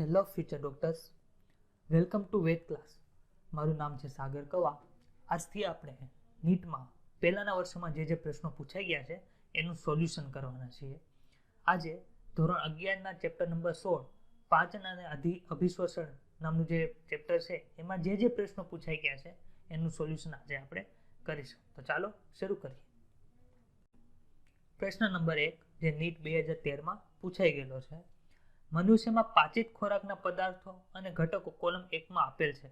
Hello future doctors, welcome to wet class. મારું નામ છે સાગર કવા. આજથી આપણે નીટમાં પહેલાના વર્ષોમાં જે પ્રશ્નો પૂછાઈ ગયા છે એનું સોલ્યુશન કરવાના છીએ. આજે ધોરણ 11ના ચેપ્ટર નંબર 16 પાચન અને અભિશ્વસન નામનું જે ચેપ્ટર છે એમાં જે પ્રશ્નો પૂછાઈ ગયા છે એનું સોલ્યુશન આજે આપણે કરીશું. તો ચાલો શરૂ કરીએ. પ્રશ્ન નંબર 1 જે નીટ 2013માં પૂછાઈ ગયેલો છે. મનુષ્યમાં પાચિત ખોરાકના પદાર્થો અને ઘટકો કોલમ 1માં આપેલ છે,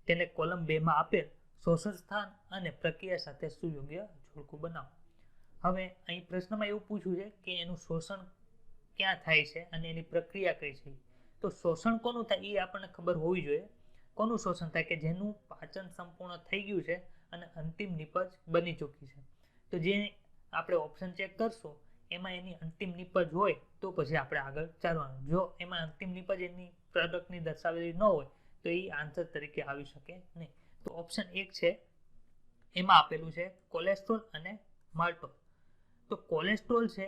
તેને કોલમ 2માં આપેલ શોષણ સ્થાન અને પ્રક્રિયા સાથે સુયોગ્ય જોડકું બનાવો. હવે અહીં પ્રશ્નમાં એવું પૂછ્યું છે કે એનું શોષણ ક્યાં થાય છે અને એની પ્રક્રિયા કઈ છે. તો શોષણ કોનું થાય એ આપણને ખબર હોવી જોઈએ. કોનું શોષણ થાય? કે જેનું પાચન સંપૂર્ણ થઈ ગયું છે અને અંતિમ નિપજ બની ચૂકી છે. તો જે આપણે ઓપ્શન ચેક કરશું એમાં એની અંતિમ નિપજ હોય તો પછી આપણે આગળ ચાલવાનું. જો એમાં અંતિમ નિપજ એની પ્રોડક્ટની દર્શાવેલી ન હોય તો એ આન્સર તરીકે આવી શકે નહીં. તો ઓપ્શન 1 છે એમાં આપેલું છે કોલેસ્ટ્રોલ અને માલ્ટોઝ. તો કોલેસ્ટ્રોલ છે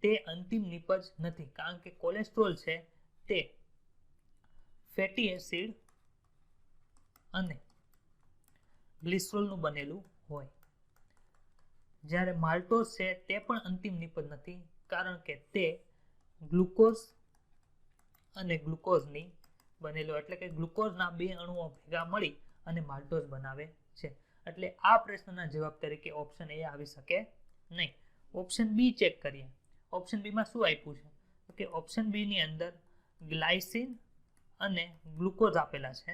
તે અંતિમ નિપજ નથી, કારણ કે કોલેસ્ટ્રોલ છે તે ફેટી એસિડ અને ગ્લિસરોલનું બનેલું હોય, જ્યારે માલ્ટોઝ છે તે પણ અંતિમ નિપજ નથી, કારણ કે તે ગ્લુકોઝ અને ગ્લુકોઝની બનેલો, એટલે કે ગ્લુકોઝના બે અણુઓ ભેગા મળી અને માલ્ટોઝ બનાવે છે. એટલે આ પ્રશ્નના જવાબ તરીકે ઓપ્શન એ આવી શકે નહીં. ઓપ્શન બી ચેક કરીએ. ઓપ્શન બીમાં શું આપ્યું છે? તો કે ઓપ્શન બી ની અંદર ગ્લાયસિન અને ગ્લુકોઝ આપેલા છે.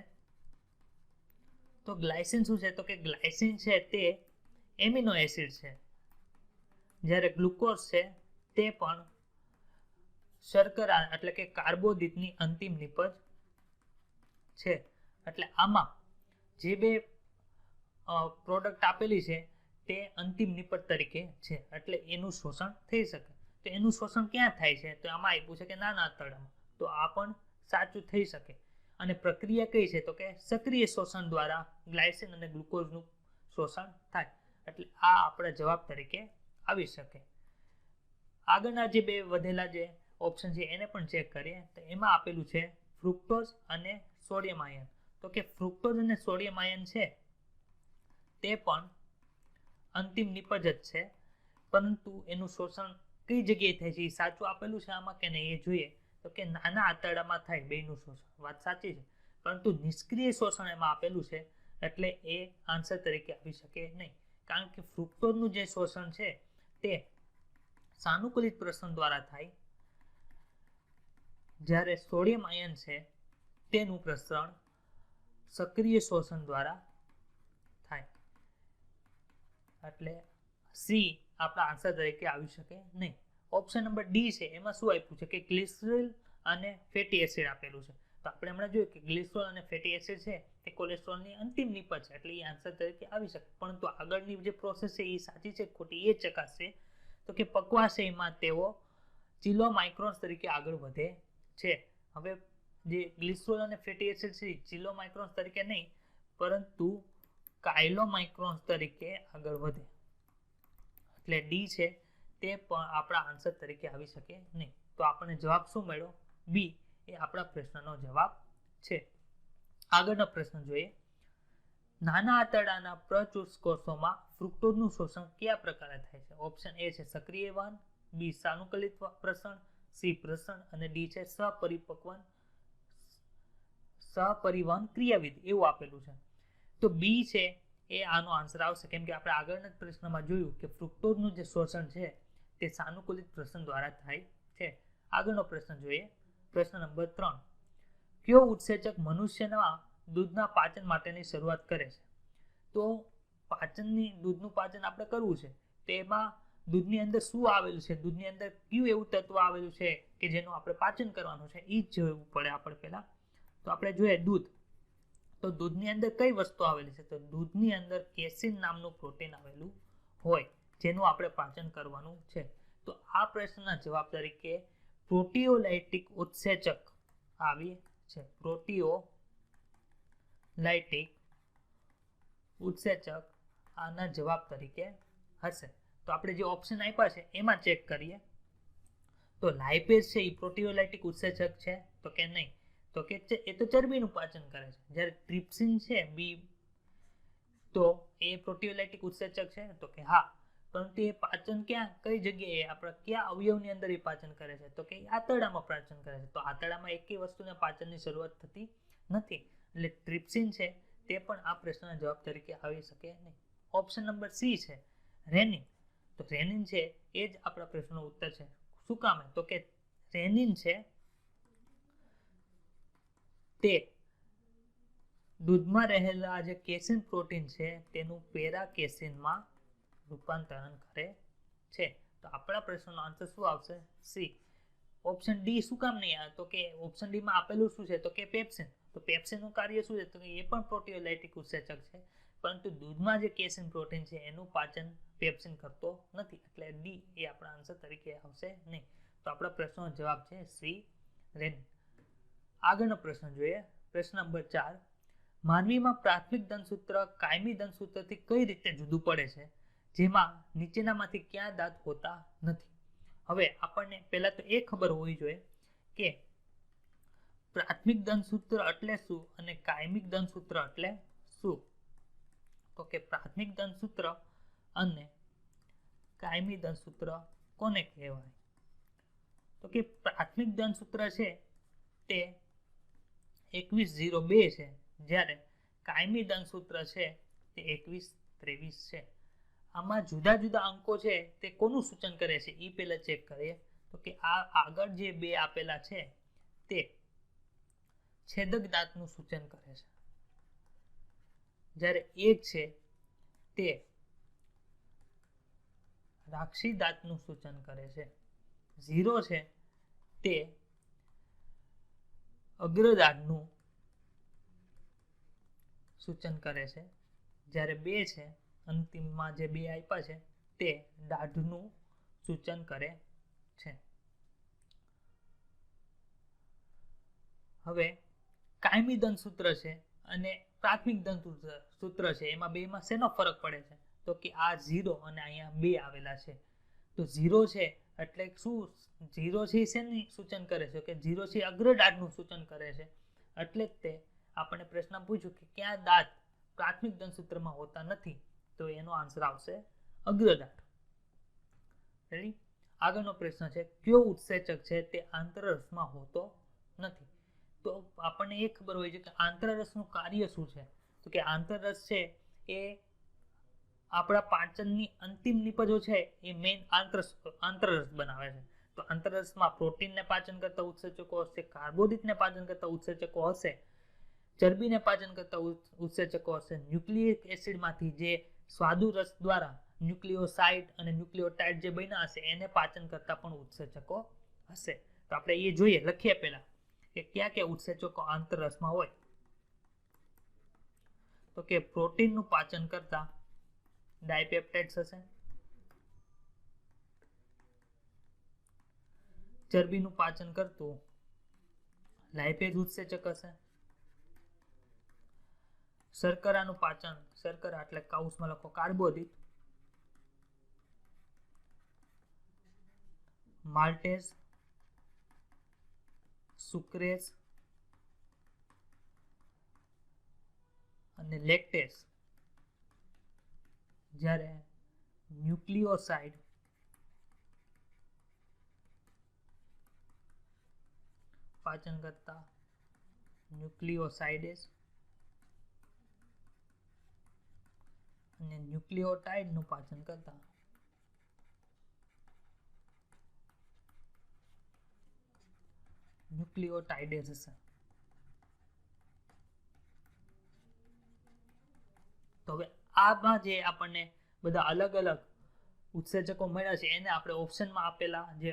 તો ગ્લાયસિન શું છે? તો કે ગ્લાયસિન છે તે એમિનો એસિડ છે, જ્યારે ગ્લુકોઝ છે તે પણ શર્કરા એટલે કે કાર્બોદિતની અંતિમ નિપજ છે. એટલે આમાં જે બે પ્રોડક્ટ આપેલી છે તે અંતિમ નિપજ તરીકે છે, એટલે એનું શોષણ થઈ શકે. તો એનું શોષણ ક્યાં થાય છે? તો આમાં આપ્યું છે કે નાના આંતરડામાં. તો આ પણ સાચું થઈ શકે. અને પ્રક્રિયા કઈ છે? તો કે સક્રિય શોષણ દ્વારા ગ્લાયસિન અને ગ્લુકોઝનું શોષણ થાય. એટલે આ આપણા જવાબ તરીકે આવી શકે. આગળના જે બે વધેલા જે ઓપ્શન છે એને પણ ચેક કરીએ. તો એમાં આપેલું છે ફ્રુક્ટોઝ અને સોડિયમ આયન. તો કે ફ્રુક્ટોઝ અને સોડિયમ આયન છે તે પણ અંતિમ નિપજ જ છે, પરંતુ એનું શોષણ કઈ જગ્યાએ થાય છે એ સાચું આપેલું છે આમાં કે નહીં એ જોઈએ. તો કે નાના આંતરડામાં થાય બેનું શોષણ, વાત સાચી છે, પરંતુ નિષ્ક્રિય શોષણ એમાં આપેલું છે, એટલે એ આન્સર તરીકે આવી શકે નહીં. કારણ કે ફ્રુક્ટોઝનું જે શોષણ છે તે સાનુકૂલિત પ્રસરણ દ્વારા થાય, જ્યારે સોડિયમ આયન છે તેનું પ્રસરણ સક્રિય શોષણ દ્વારા થાય. એટલે સી આપણા આન્સર તરીકે આવી શકે નહીં. ઓપ્શન નંબર ડી છે એમાં શું આપ્યું છે? કે ગ્લિસરોલ અને ફેટી એસિડ આપેલું છે. તો આપણે હમણાં જોયું કે ગ્લિસરોલ અને ફેટી એસિડ છે તે કોલેસ્ટ્રોલની અંતિમ નિપજ છે, એટલે એ આન્સર તરીકે આવી શકે. પરંતુ આગળની જે પ્રોસેસ છે એ સાચી છે ખોટી એ ચકાસશે. તો કે પક્વાશયમાં તેઓ ચિલોમાઇક્રોન્સ તરીકે આગળ વધે છે. હવે જે ગ્લિસરોલ અને ફેટી એસિડ છે ચિલોમાઇક્રોન્સ તરીકે નહીં, પરંતુ કાયલોમાઇક્રોન્સ તરીકે આગળ વધે, એટલે ડી છે તે પણ આપણા આન્સર તરીકે આવી શકે નહીં. તો આપણને જવાબ શું મળ્યો? બી એ આપણા પ્રશ્નનો જવાબ છે. આગળનો પ્રશ્ન જોઈએ. નાના આંતરડાના પ્રચુષ કોષોમાં ફ્રુક્ટોઝનું શોષણ કયા પ્રકારે થાય છે? ઓપ્શન એ છે સક્રિય વહન, બી સાનુકૂલિત પ્રસરણ, સી પ્રસરણ અને ડી છે સહપરિવહન ક્રિયાવિધિ એવું આપેલું છે. તો બી છે એ આનો આન્સર આવશે, કેમ કે આપણે આગળના પ્રશ્નમાં જોયું કે ફ્રુક્ટોઝનું જે શોષણ છે તે સાનુકૂલિત પ્રસરણ દ્વારા થાય છે. આગળનો પ્રશ્ન જોઈએ. પ્રશ્ન નંબર 3. કયો ઉત્સેચક મનુષ્યના દૂધના પાચન માટેની શરૂઆત કરે છે? તો દૂધનું પાચન આપણે કરવું છે તો એમાં દૂધની અંદર શું આવેલું છે? દૂધની અંદર કયું એવું તત્વ આવેલું છે કે જેનું આપણે પાચન કરવાનું છે એ જ જોવું પડે આપણે પહેલા. તો આપણે જોઈએ દૂધ. તો દૂધની અંદર કઈ વસ્તુ આવેલી છે? તો દૂધની અંદર કેસીન નામનું પ્રોટીન આવેલું હોય જેનું આપણે પાચન કરવાનું છે. તો આ પ્રશ્નના જવાબ તરીકે પ્રોટીઓલાઇટિક ઉત્સેચક આવી છે. પ્રોટીઓલાઇટિક ઉત્સેચક આના જવાબ તરીકે હશે. તો આપણે જે ઓપ્શન આપ્યા છે એમાં ચેક કરીએ. તો લાઇપેઝ છે એ પ્રોટીઓલાઇટિક ઉત્સેચક છે? તો કે નહીં. તો કે એ તો ચરબીનું પાચન કરે છે. જ્યારે ટ્રિપ્સિન છે બી, તો એ પ્રોટીયોલાઇટિક ઉત્સેચક છે, તો કે હા, પરંતુ એ પાચન કઈ જગ્યાએ આપણા કયા અવયવની અંદર એ પાચન કરે છે, તો કે આંતરડામાં પાચન કરે છે. તો આંતરડામાં એકેય વસ્તુને પાચનની શરૂઆત થતી નથી, એટલે ટ્રિપ્સિન છે તે પણ આ પ્રશ્નના જવાબ તરીકે આવી શકે નહીં. ઓપ્શન નંબર સી છે રેનિન. તો રેનિન છે એ જ આપણા પ્રશ્નનો ઉત્તર છે. શું કામ? તો કે રેનિન છે તે દૂધમાં રહેલા જે કેસીન પ્રોટીન છે તેનું પેરા કેસીનમાં રૂપાંતરણ કરે છે. તો આપણા પ્રશ્નનો આન્સર શું આવશે? સી. ઓપ્શન ડી શું કામ નહીં આવે? તો કે ઓપ્શન ડી માં આપેલું શું છે? તો કે પેપ્સિન. તો પેપ્સિનનું કાર્ય શું છે? તો કે એ પણ પ્રોટીયોલાઇટિક ઉત્સેચક છે, પરંતુ દૂધમાં જે કેસીન પ્રોટીન છે એનું પાચન પેપ્સિન કરતો નથી, એટલે ડી એ આપણા આન્સર તરીકે આવશે નહીં. તો આપણા પ્રશ્નનો જવાબ છે સી રેનિન. આગળનો પ્રશ્ન જોઈએ. પ્રશ્ન નંબર 4. માનવીમાં પ્રાથમિક દંતસૂત્ર કાયમી દંતસૂત્રથી કઈ રીતે જુદું પડે છે, જેમાં નીચેનામાંથી ક્યાં દાંત હોતા નથી? હવે આપણને પહેલા તો એ ખબર હોવી જોઈએ કે પ્રાથમિક દંતસૂત્ર એટલે શું અને કાયમિક દંતસૂત્ર એટલે શું. તો કે પ્રાથમિક દંતસૂત્ર અને કાયમી દંતસૂત્ર કોને કહેવાય? તો કે પ્રાથમિક દંતસૂત્ર છે તે 2102 છે, જ્યારે કાયમી દંતસૂત્ર છે તે 2123 છે. આમાં જુદા જુદા અંકો છે તે કોનું સૂચન કરે છે એ પહેલા ચેક કરીએ. તો કે આ આગળ જે બે આપેલા છે તે છેદક દાંતનું સૂચન કરે છે, જ્યારે એક છે તે રાક્ષી દાંતનું સૂચન કરે છે. 0 છે તે અગ્રદાંતનું સૂચન કરે છે, જ્યારે 2 છે અંતિમમાં જે બે આપ્યા છે તે દાઢનું સૂચન કરે છે. હવે કાયમી દંતસૂત્ર છે અને પ્રાથમિક દંતસૂત્ર છે, એમાં બેમાં શેનો ફરક પડે છે? તો કે આ 0 અને અહીંયા 2 આવેલા છે. તો 0 છે એટલે શું? 0 છે શેનું સૂચન કરે છે? કે 0 છે અગ્રદાંતનું સૂચન કરે છે. એટલે જ તે આપણે પ્રશ્ન પૂછ્યું કે ક્યાં દાંત પ્રાથમિક દંતસૂત્રમાં હોતા નથી, તો એનો આન્સર આવશે અગ્રદાંત. રેડી? આગળનો પ્રશ્ન છે કયો ઉત્સેચક છે તે આંતરરસમાં હોતો નથી? તો આપણને એ ખબર હોય છે કે આંતરરસનું કાર્ય શું છે. તો કે આંતરરસ છે એ આપણા પાચનની અંતિમ નિપજો છે એ મેઇન આંતરરસ બનાવે છે. તો આંતરરસમાં પ્રોટીનને પાચન કરતા ઉત્સેચકો હશે, કાર્બોદિતને પાચન કરતા ઉત્સેચકો હશે, ચરબીને પાચન કરતા ઉત્સેચકો હશે, ન્યુક્લિક એસિડમાંથી જે સ્વાદુ રસ દ્વારા ન્યુક્લિયોસાઇડ અને ન્યુક્લિયોટાઇડ જે બન્યા હશે એને પાચન કરતા પણ ઉત્સેચકો હશે. તો આપણે એ જોઈએ, લખીએ પહેલા કે કયા કયા ઉત્સેચકો આંતરરસમાં હોય. તો કે પ્રોટીનનું પાચન કરતા ડાયપેપ્ટાઇડ્સ હશે, ચરબીનું પાચન કરતું લાઇપેઝ ઉત્સેચક હશે, શર્કરાનું પાચન, શર્કરા એટલે કાઉસમાં લખો કાર્બોદિત, માલ્ટેઝ, સુક્રેઝ અને લેક્ટેઝ. જ્યારે ન્યુક્લિયોસાઇડ પાચન કરતા ન્યુક્લિયોસાઇડેઝ અને ન્યુક્લિયોટાઇડનું પાચન કરતા ન્યુક્લિયોટાઇડેઝ હશે. તો હવે આમાં જે આપણને બધા અલગ અલગ ઉત્સેચકો મળ્યા છે એને આપણે ઓપ્શનમાં આપેલા જે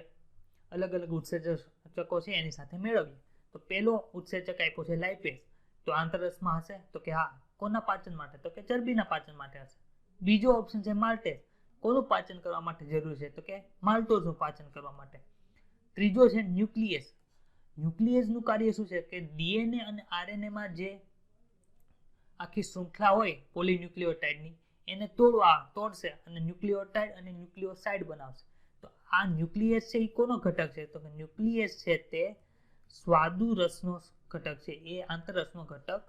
અલગ અલગ ઉત્સેચકો છે એની સાથે મેળવીએ. તો પહેલો ઉત્સેચક આપ્યો છે લાઇપેઝ, તો આંતરરસમાં હશે? તો કે હા. કોના પાચન માટે? તો કે ચરબીના પાચન માટે હશે. બીજો ઓપ્શન છે માલ્ટેઝ, કોનું પાચન કરવા માટે જરૂરી છે? તો કે માલ્ટોઝનું પાચન કરવા માટે. ત્રીજો છે ન્યુક્લિયસ. ન્યુક્લિયસનું કાર્ય શું છે? કે ડીએનએ અને આરએનએમાં જે આખી શૃંખલા હોય પોલીન્યુક્લિયોટાઇડની એને તોડશે અને ન્યુક્લિયોટાઇડ અને ન્યુક્લિયોસાઇડ બનાવશે. તો આ ન્યુક્લિયસ છે એ કોનો ઘટક છે? તો કે ન્યુક્લિયસ છે તે સ્વાદુ રસનો ઘટક છે એ આંતરરસનો ઘટક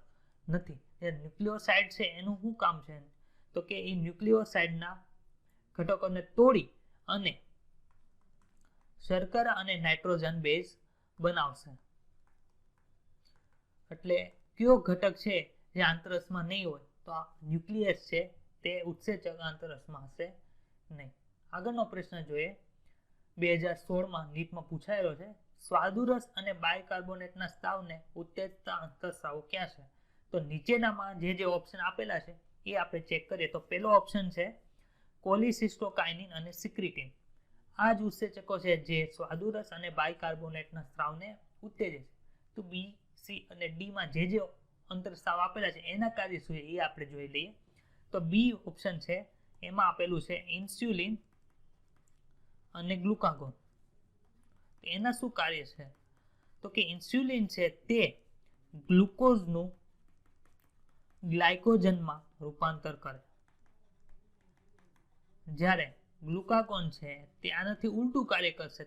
નથી. ન્યુક્લિયોસાઇડ છે એનું શું કામ છે તો કે એ ન્યુક્લિયોસાઇડના ઘટકોને તોડી અને શર્કરા અને નાઇટ્રોજન બેઝ બનાવશે. એટલે કયો ઘટક છે જે આંતરરસમાં નહીં હોય તો આ ન્યુક્લિયસ છે તે ઉત્સેચક આંતરરસમાં હશે નહીં. આગળનો પ્રશ્ન જોઈએ. 2016માં નીટમાં પૂછાયેલો છે. સ્વાદુરસ અને બાયકાર્બોનેટના સ્ત્રાવને ઉત્તેજતા અંતઃસ્ત્રાવો ક્યાં છે? તો નીચેનામાં જે ઓપ્શન આપેલા છે એ આપણે ચેક કરીએ તો પહેલો ઓપ્શન છે કોલિસિસ્ટોકાઇનિન અને સિક્રિટિન. આ જ ઉત્સેચકો છે જે સ્વાદુરસ અને બાયકાર્બોનેટના સ્ત્રાવને ઉત્તેજે છે. તો બી, સી અને ડી માં જે અંતઃસ્ત્રાવ આપેલા છે એના કાર્ય શું છે એ આપણે જોઈ લઈએ. તો બી ઓપ્શન છે એમાં આપેલું છે ઇન્સ્યુલિન અને ગ્લુકાગોન. એના શું કાર્ય છે તો કે ઇન્સ્યુલિન છે તે ગ્લુકોઝનું ગ્લાયકોજનમાં રૂપાંતર કરે, જ્યારે ગ્લુકાગોન છે તે આનાથી ઉલટું કાર્ય કરશે.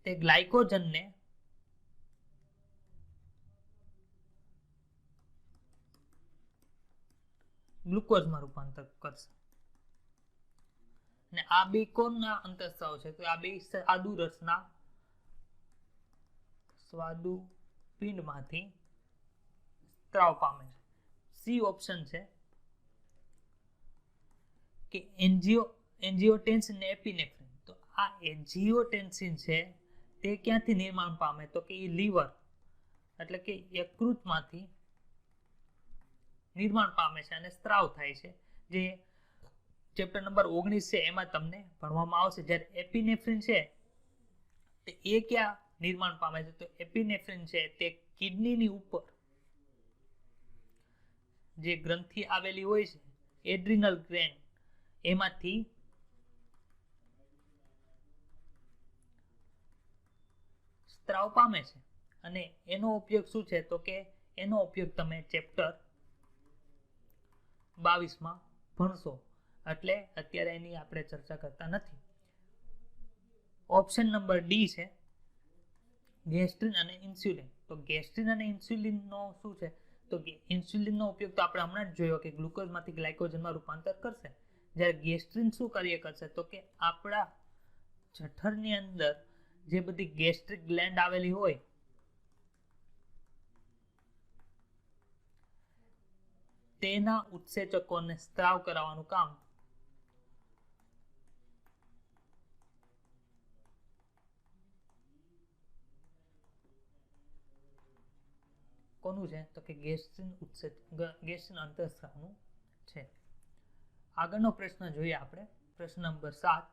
તે ગ્લાયકોજનને ગ્લુકોઝમાં રૂપાંતર કરશે. અને આ બે કોના અંતઃસ્ત્રાવ છે તો આ બે સ્વાદુરસના સ્વાદુપિંડમાંથી સ્ત્રાવ પામે છે. સી ઓપ્શન છે કે એન્જિયોટેન્સિન અને એપિનેફ્રિન. તો આ એન્જિયોટેન્સિન છે તે ક્યાંથી નિર્માણ પામે તો કે એ લીવર એટલે કે યકૃતમાંથી નિર્માણ પામે છે અને સ્ત્રાવ થાય છે, જે ચેપ્ટર નંબર 19 છે એમાં તમને ભણવામાં આવશે. જ્યારે એપિનેફ્રિન છે તે એ ક્યાં નિર્માણ પામે છે તો એપિનેફ્રિન છે તે કિડનીની ઉપર જે ગ્રંથિ આવેલી હોય છે એડ્રિનલ ગ્લેન્ડ એમાંથી સ્ત્રાવ પામે છે. અને એનો ઉપયોગ શું છે તો કે એનો ઉપયોગ તમે ચેપ્ટર 22માં ભણશો, એટલે અત્યારે એની આપણે ચર્ચા કરતા નથી. ઓપ્શન નંબર ડી છે ગેસ્ટ્રિન અને ઇન્સ્યુલિન. તો ગેસ્ટ્રિન અને ઇન્સ્યુલિનનો શું છે તો કે ઇન્સ્યુલિનનો ઉપયોગ તો આપણે હમણાં જ જોયો કે ગ્લુકોઝમાંથી ગ્લાયકોજનમાં રૂપાંતર કરશે, જ્યારે ગેસ્ટ્રિન શું કાર્ય કરશે તો કે આપણા જઠરની અંદર જે બધી ગેસ્ટ્રિક ગ્લેન્ડ આવેલી હોય તેના ઉત્સેચકોને સ્ત્રાવ કરાવવાનું કામ કોનું છે તો કે ગેસ્ટ્રિન અંતઃસ્ત્રાવનું છે. આગળનો પ્રશ્ન જોઈએ આપણે. પ્રશ્ન નંબર 7.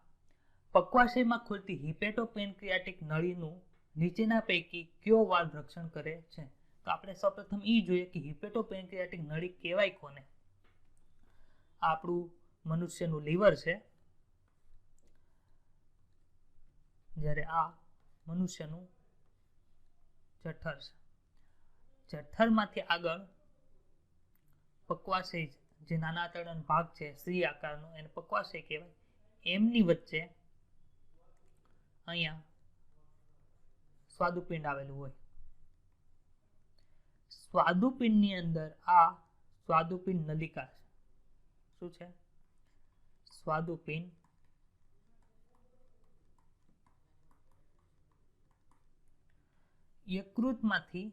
પક્વાશયમાં ખુલતી હિપેટોપેન્ક્રિયાટિક નળીનું નીચેના પૈકી કયો વાલ્વ રક્ષણ કરે છે? તો આપણે સૌપ્રથમ એ જોઈએ કે હિપેટોપેન્ક્રિયાટિક નળી કહેવાય કોને? આપણું મનુષ્યનું લીવર છે, જ્યારે આ મનુષ્યનું જઠર છે. જઠરમાંથી આગળ પક્વાશય જે નાના આંતરડાનો ભાગ છે સી આકારનો એને પક્વાશય કહેવાય. એમની વચ્ચે અહીંયા સ્વાદુપિંડ આવેલું હોય. સ્વાદુપિંડની અંદર આ સ્વાદુપિંડ નલિકા છે. શું છે? સ્વાદુપિંડ યકૃતમાંથી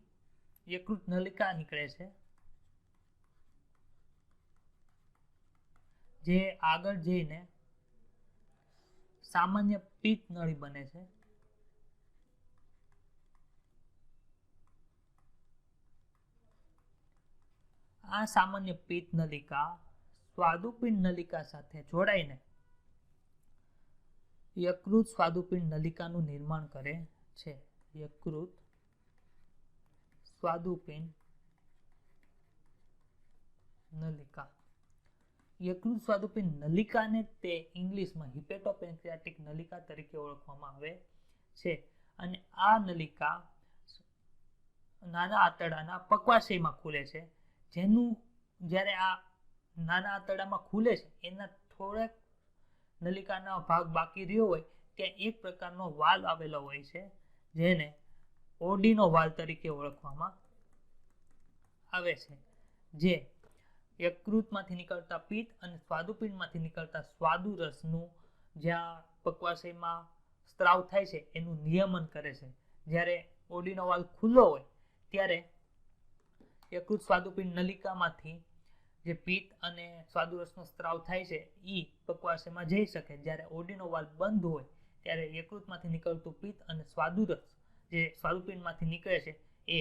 યકૃત નલિકા નીકળે છે, જે આગળ જઈને સામાન્ય પિત્ત નળી બને છે. આ સામાન્ય પિત્ત નલિકા સ્વાદુપિંડ નલિકા સાથે જોડાઈને યકૃત સ્વાદુપિંડ નલિકાનું નિર્માણ કરે છે. યકૃત સ્વાદુપિંડ નલિકા. યકૃત સ્વાદુપિંડ નલિકાને તે ઇંગ્લિશમાં હિપેટોપેન્ક્રિયાટિક નલિકા તરીકે ઓળખવામાં આવે છે. અને આ નલિકા નાના આંતરડાના પક્વાશયમાં ખુલે છે, જેનું જ્યારે આ નાના આંતરડામાં ખુલે છે એના થોડાક નલિકાનો ભાગ બાકી રહ્યો હોય ત્યાં એક પ્રકારનો વાલ્વ આવેલો હોય છે જેને ઓડીનો વાલ તરીકે ઓળખવામાં આવે છે, જે યકૃતમાંથી નીકળતા પિત્ત અને સ્વાદુપિંડમાંથી નીકળતા સ્વાદુ રસનું જ્યાં પક્વાશયમાં સ્ત્રાવ થાય છે એનું નિયમન કરે છે. જ્યારે ઓડીનો વાલ ખુલ્લો હોય ત્યારે યકૃત સ્વાદુપિંડ નલિકામાંથી જે પિત્ત અને સ્વાદુરસનો સ્ત્રાવ થાય છે એ પક્વાશયમાં જઈ શકે. જ્યારે ઓડીનો વાલ બંધ હોય ત્યારે યકૃતમાંથી નીકળતું પિત્ત અને સ્વાદુરસ જે સ્વાદુપિંડમાંથી નીકળે છે એ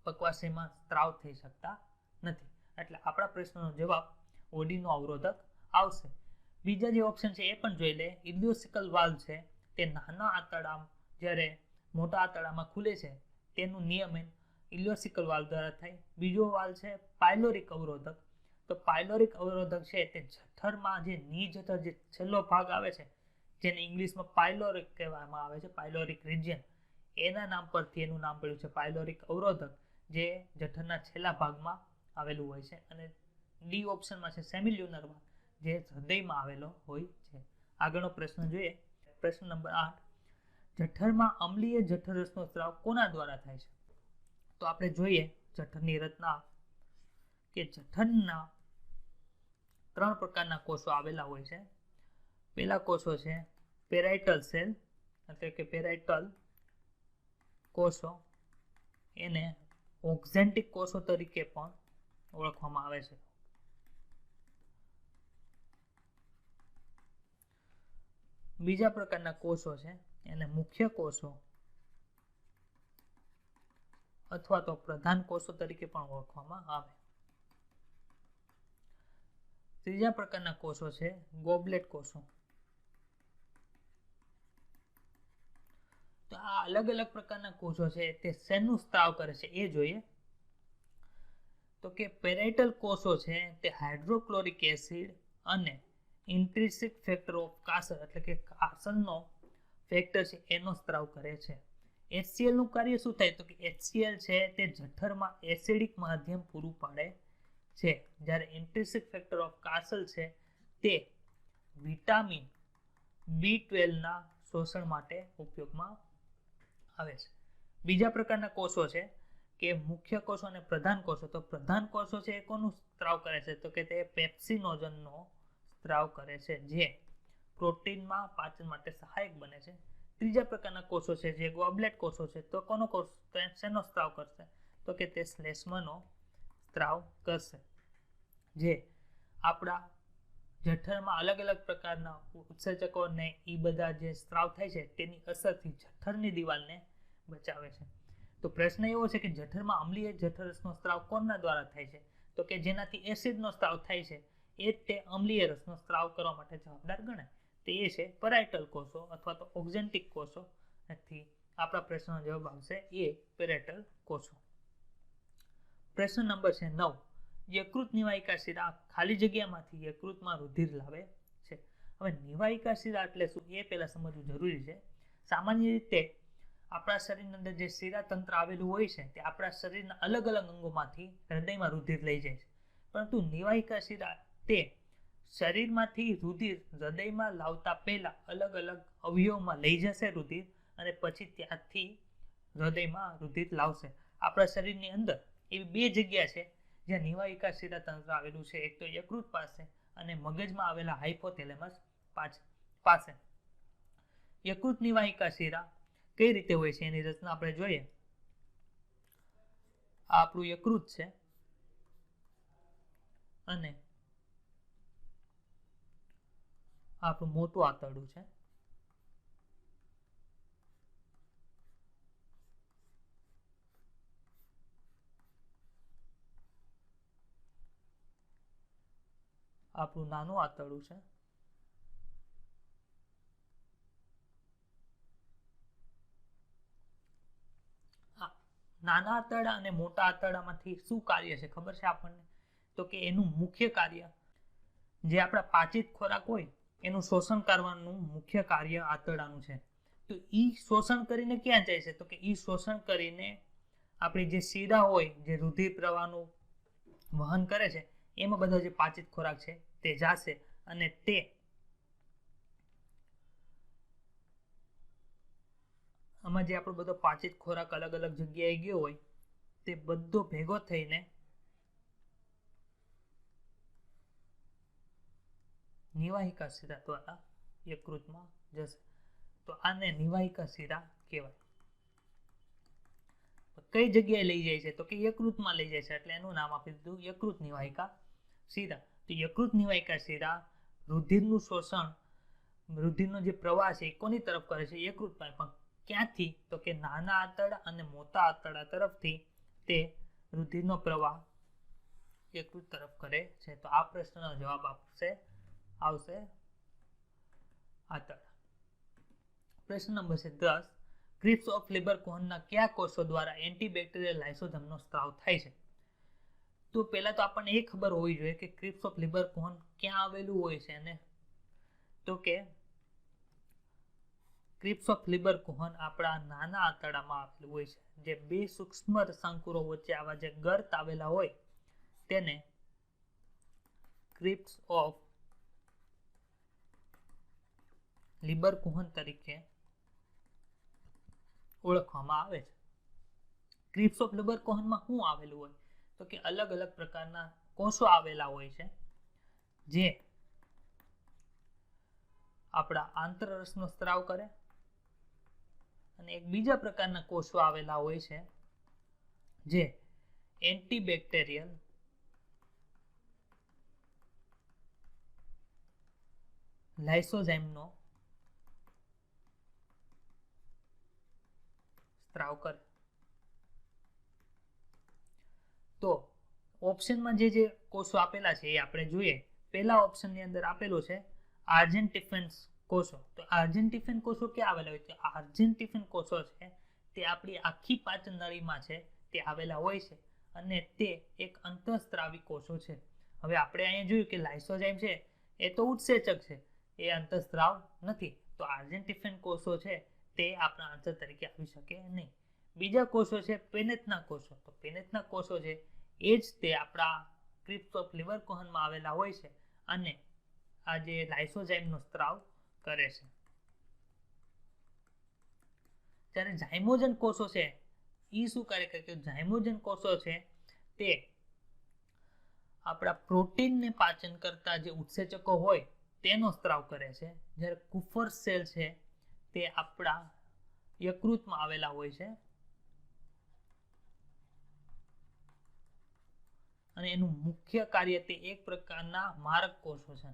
પક્વાશયમાં સ્ત્રાવ થઈ શકતા નથી. એટલે આપણા પ્રશ્નનો જવાબ ઓડીનો અવરોધક આવશે. બીજા જે ઓપ્શન છે એ પણ જોઈ લે. ઇલિયોસિકલ વાલ્વ છે તે નાના આંતરડા જ્યારે મોટા આંતરડામાં ખુલે છે તેનું નિયમન ઇલિયોસિકલ વાલ્વ દ્વારા થાય. બીજો વાલ્વ છે પાયલોરિક અવરોધક. તો પાયલોરિક અવરોધક છે તે જઠરમાં જે ની જઠર જે છેલ્લો ભાગ આવે છે જેને ઇંગ્લિશમાં પાયલોરિક કહેવામાં આવે છે, પાયલોરિક રિજિયન, એના નામ પરથી એનું નામ પડ્યું છે પાયલોરિક અવરોધક, જે જઠરના છેલ્લા ભાગમાં આવેલું હોય છે. અને ડી ઓપ્શનમાં છે સેમિલ્યુનર વાલ્વ, જે હૃદયમાં આવેલો હોય છે. આગળનો પ્રશ્ન જોઈએ. પ્રશ્ન નંબર 8, જઠરમાં અમ્લીય જઠરરસનો સ્ત્રાવ કોના દ્વારા થાય છે? તો આપણે જોઈએ જઠરની રચના કે જઠરના 3 પ્રકારના કોષો આવેલા હોય છે. પહેલા કોષો છે પેરાઇટલ સેલ, એટલે કે પેરાઇટલ કોષો, એને ઓક્ઝેન્ટિક કોષો તરીકે પણ ઓળખવામાં આવે છે. બીજા પ્રકારના કોષો છે એને મુખ્ય કોષો અથવા તો પ્રધાન કોષો તરીકે પણ ઓળખવામાં આવે. ત્રીજા પ્રકારના કોષો છે ગોબલેટ કોષો. તો આ અલગ અલગ પ્રકારના કોષો છે તે શેનું સ્ત્રાવ કરે છે એ જોઈએ. તો કે પેરાઇટલ કોષો છે તે હાઇડ્રોક્લોરિક એસિડ અને ઇન્ટ્રિન્સિક ફેક્ટર ઓફ કાસર, એટલે કે કાસરનો ફેક્ટર છે એનો સ્ત્રાવ કરે છે. HCl નું કાર્ય શું થાય? તો કે HCl છે તે જઠરમાં એસિડિક માધ્યમ પૂરું પાડે છે, જ્યારે ઇન્ટ્રિન્સિક ફેક્ટર ઓફ કાસલ છે તે વિટામિન B12 ના શોષણ માટે ઉપયોગમાં આવે છે. બીજા પ્રકારના કોષો છે કે મુખ્ય કોષો અને પ્રધાન કોષો. તો પ્રધાન કોષો છે એ કોનું સ્ત્રાવ કરે છે? તો કે તે પેપ્સિનોજનનો સ્ત્રાવ કરે છે, જે પ્રોટીનમાં પાચન માટે સહાયક બને છે. ત્રીજા પ્રકારના કોષો છે જે ગોબલેટ કોષો છે. તો કોનો કોષ શેનો સ્ત્રાવ કરશે? તો કે તે શ્લેષ્મનો સ્ત્રાવ કરશે, જે આપણા જઠરમાં અલગ અલગ પ્રકારના ઉત્સેચકો ને એ બધા જે સ્ત્રાવ થાય છે તેની અસરથી જઠરની દિવાલને બચાવે છે. તો પ્રશ્ન એવો છે કે જઠરમાં અમ્લીય જઠરરસનો સ્ત્રાવ કોના દ્વારા થાય છે? તો કે જેનાથી એસિડનો સ્ત્રાવ થાય છે એ જ તે અમ્લીય રસનો સ્ત્રાવ કરવા માટે જવાબદાર ગણાય. તે એ છે પેરાઇટલ કોષો અથવા તો ઓક્ઝેન્ટિક કોષો. તેથી આપણા પ્રશ્નનો જવાબ આવશે એ પેરાઇટલ કોષો. પ્રશ્ન નંબર છે 9, યકૃત નિવાહિકા શિરા ખાલી જગ્યામાંથી યકૃતમાં રુધિર લાવે છે. હવે નિવાહિકા શિરા એટલે શું એ પહેલા સમજવું જરૂરી છે. સામાન્ય રીતે આપણા શરીરની અંદર જે શિરાતંત્ર આવેલું હોય છે તે આપણા શરીરના અલગ અલગ અંગોમાંથી હૃદયમાં રુધિર લઈ જાય છે, પરંતુ નિવાહિકા શિરા તે શરીરમાંથી રુધિર હૃદયમાં લાવતા પહેલા અલગ અલગ અવયવમાં લઈ જશે રુધિર, અને પછી ત્યાંથી હૃદયમાં રુધિર લાવશે. આપણા શરીરની અંદર એવી 2 જગ્યા છે જ્યાં નિવાહિકા શિરાતંત્ર આવેલું છે. એક તો યકૃત પાસે અને મગજમાં આવેલા હાઇપોથેલેમસ પાસે. યકૃત નિવાહિકા શિરા કઈ રીતે હોય છે એની રચના આપણે જોઈએ. આ આપણું યકૃત છે અને આપણું મોટું આંતરડું છે. આપણું નાનું આંતરડું છે. નાના આંતરડા અને મોટા આંતરડામાંથી શું કાર્ય છે ખબર છે આપણને? તો કે એનું મુખ્ય કાર્ય જે આપણા પાચિત ખોરાક હોય એનું શોષણ કરવાનું મુખ્ય કાર્ય આંતરડાનું છે. તો ઈ શોષણ કરીને ક્યાં જાય છે? તો કે ઈ શોષણ કરીને આપણી જે શિરા હોય જે રુધિર પ્રવાહનું વહન કરે છે એમાં બધો જે પાચિત ખોરાક છે તે જાશે અને તે આમાં જે આપણો બધો પાચિત ખોરાક અલગ અલગ જગ્યાએ ગયો હોય તે બધો ભેગો થઈને નિવાહિકા શિરા દ્વારા યકૃતમાં જશે. તો આને નિવાહિકા શિરા કહેવાય. કઈ જગ્યાએ લઈ જાય છે? તો કે યકૃતમાં લઈ જાય છે, એટલે એનું નામ આપી દીધું યકૃત નિવાહિકા શિરા. તો યકૃત નિવાહિકા શિરા રુધિરનું શોષણ, રુધિરનો જે પ્રવાહ છે એ કોની તરફ કરે છે? યકૃતમાં. પણ ક્યાંથી? તો કે નાના આંતરડા અને મોટા આંતરડા તરફથી તે રુધિરનો પ્રવાહ યકૃત તરફ કરે છે. તો આ પ્રશ્નનો જવાબ આવશે આંતરડા. પ્રશ્ન નંબર છે 10. ક્રિપ્સ ઓફ લીબરકોહનના કયા કોષો દ્વારા એન્ટીબેક્ટેરિયલ લાઇસોઝોમનો સ્ત્રાવ થાય છે? તો પહેલા તો આપણને એ ખબર હોવી જોઈએ કે ક્રિપ્સ ઓફ લીબરકોહન ક્યાં આવેલું હોય છે. અને તો કે ક્રિપ્સ ઓફ લીબરકોહન આપણા નાના આંતરડામાં આવેલું હોય છે. જે બે સૂક્ષ્મ રસાંકુરો વચ્ચે આવા જે ગર્ત આવેલા હોય તેને ક્રિપ્સ ઓફ લીબરકોહન તરીકે ઓળખવામાં આવે છે. ક્રિપ્સ ઓફ લીબરકોહનમાં શું આવેલું હોય? તો કે અલગ અલગ પ્રકારના કોષો આવેલા હોય છે જે આપણા આંતરરસનો સ્ત્રાવ કરે, અને એક બીજા પ્રકારના કોષો આવેલા હોય છે જે એન્ટીબેક્ટેરિયલ લાઇસોઝાઇમનો સ્ત્રાવ કરે. તો ઓપ્શનમાં જે કોષો આપેલા છે એ આપણે જોઈએ. પહેલા ઓપ્શનની અંદર આપેલું છે આર્જેન્ટિફેન કોષો. તો આર્જેન્ટિફેન કોષો ક્યાં આવેલા હોય? તો આર્જેન્ટિફેન કોષો છે તે આપણી આખી પાચન નળીમાં છે તે આવેલા હોય છે, અને તે એક અંતઃસ્ત્રાવી કોષો છે. હવે આપણે અહીંયા જોયું કે લાઇસોઝાઇમ છે એ તો ઉત્સેચક છે, એ અંતઃસ્ત્રાવ નથી. તો આર્જેન્ટિફેન કોષો છે તે આપણા આન્સર તરીકે આવી શકે નહીં. બીજા કોષો છે પેનેટના કોષો. તો પેનેટના કોષો છે એ જ તે આપણા ક્રિપ્સ ઓફ લીબરકોહનમાં આવેલા હોય છે અને આ જે લાઇસોઝાઇમનો સ્ત્રાવ કરે છે. જ્યારે ઝાયમોજન કોષો છે એ શું કરે કે ઝાયમોજન કોષો છે તે આપણા પ્રોટીનને પાચન કરતા જે ઉત્સેચકો હોય તેનો સ્ત્રાવ કરે છે. જ્યારે કુફર સેલ છે તે આપણા યકૃતમાં આવેલા હોય છે અને એનું મુખ્ય કાર્ય તે એક પ્રકારના મારક કોષો છે.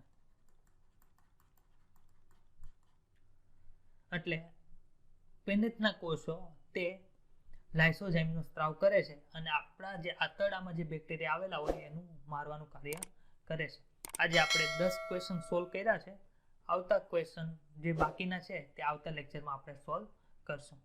એટલે પેનેટના કોષો તે લાઇસોઝાઇમનો સ્ત્રાવ કરે છે અને આપણા જે આંતરડામાં જે બેક્ટેરિયા આવેલા હોય એનું મારવાનું કાર્ય કરે છે. આજે આપણે 10 ક્વેશ્ચન સોલ્વ કર્યા છે. આવતા ક્વેશ્ચન જે બાકીના છે તે આવતા લેક્ચરમાં આપણે સોલ્વ કરશું.